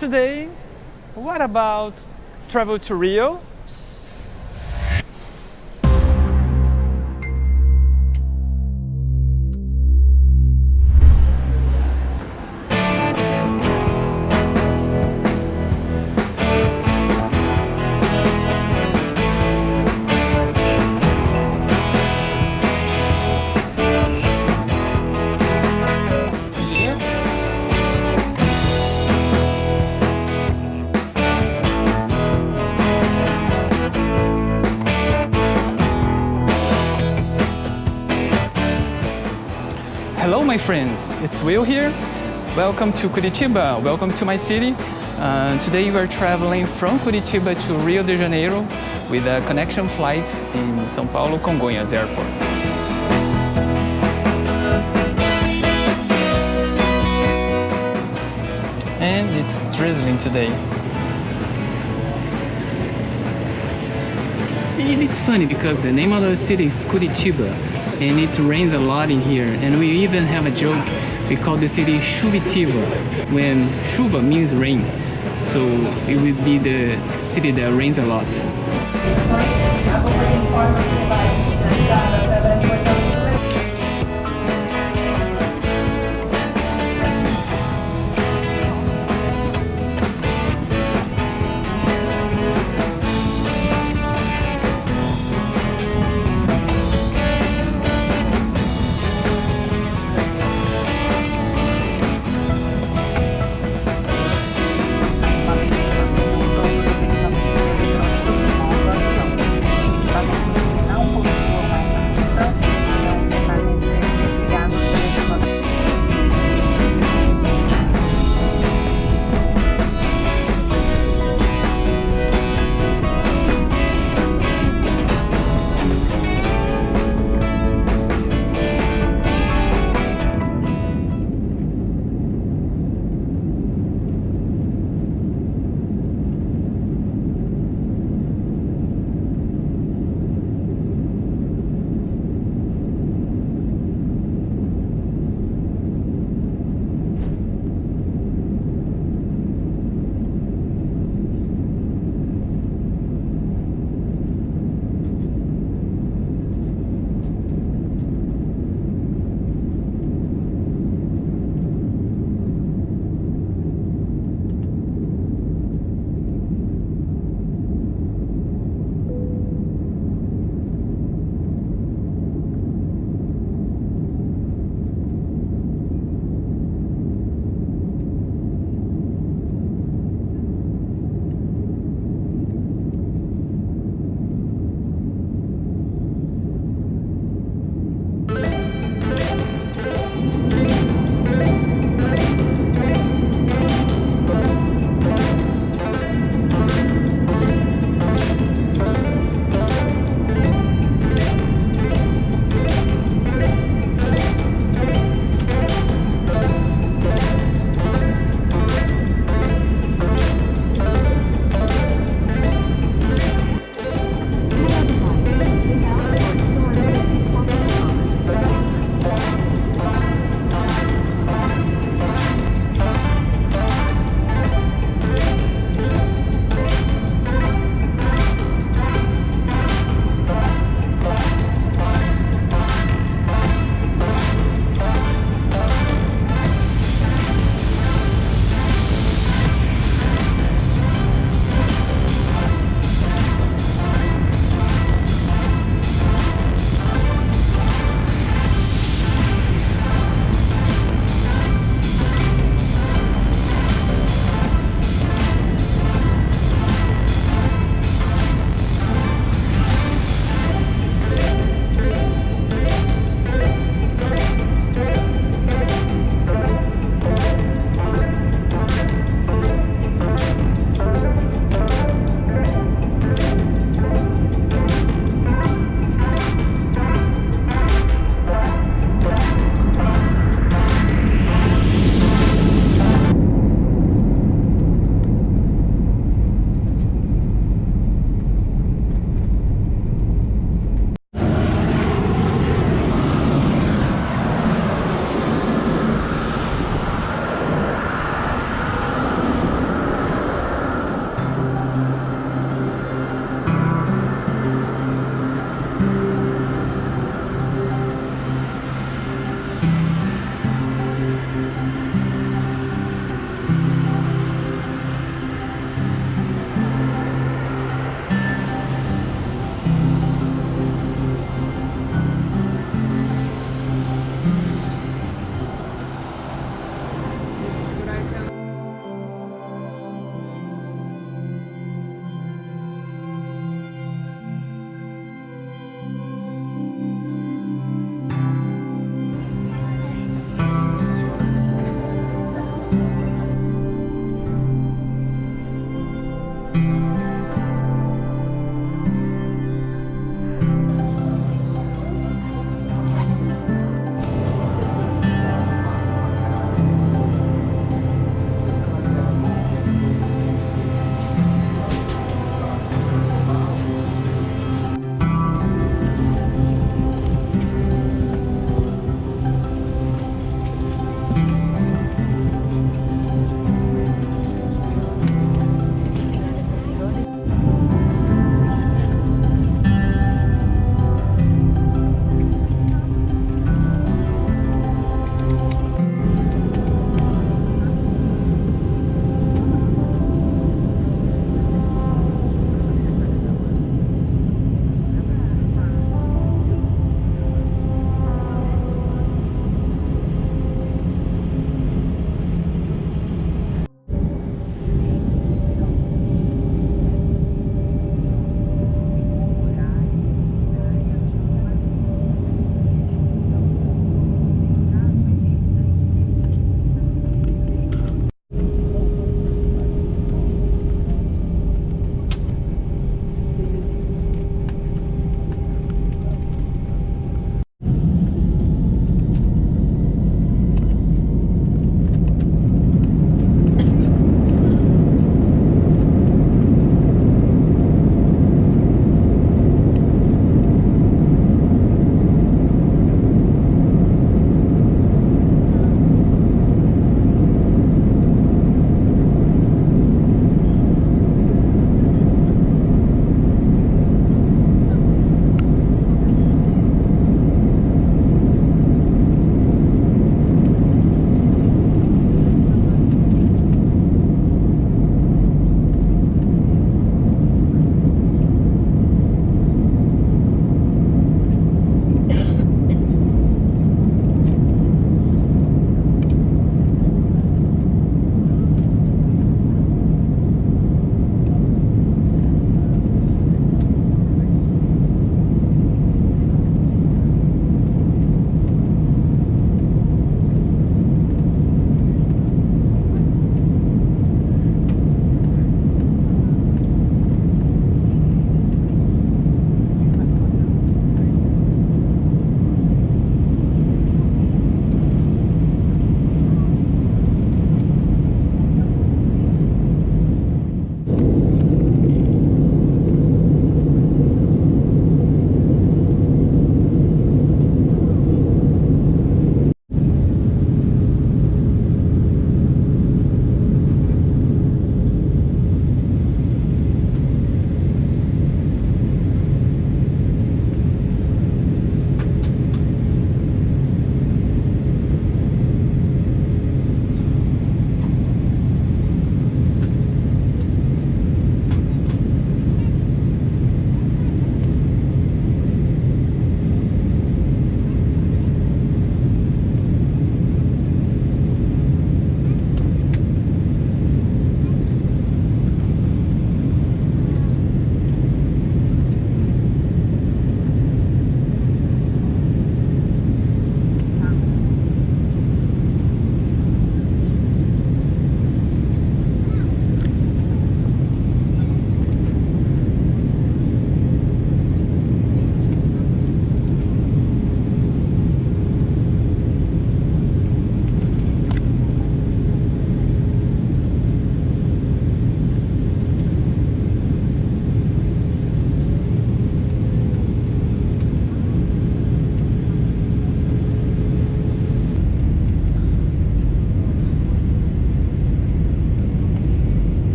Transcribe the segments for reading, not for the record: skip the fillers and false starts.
today, what about travel to Rio? Hello my friends, it's Will here. Welcome to Curitiba, welcome to my city. Today we are traveling from Curitiba to Rio de Janeiro with a connection flight in São Paulo Congonhas Airport. And it's drizzling today. And it's funny because the name of the city is Curitiba. And it rains a lot in here, and we even have a joke. We call the city Chuvitiba, when chuva means rain, so it would be the city that rains a lot.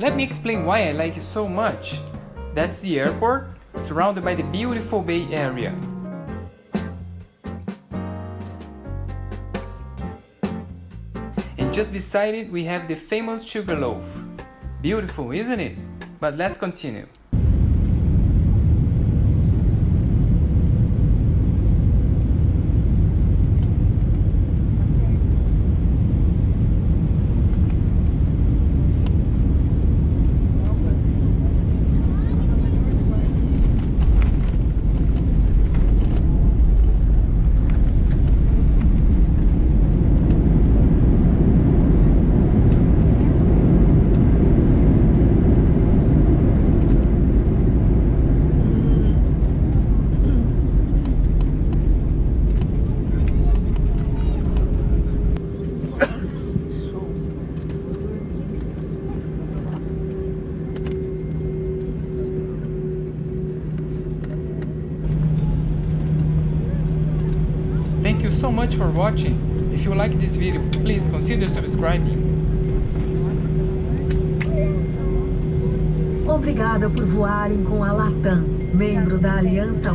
Let me explain why I like it so much. That's the airport, surrounded by the beautiful Bay Area. And just beside it, we have the famous Sugarloaf. Beautiful, isn't it? But let's continue. Thank you so much for watching. If you like this video, please consider subscribing. Obrigada por voarem com a Latam, membro da Aliança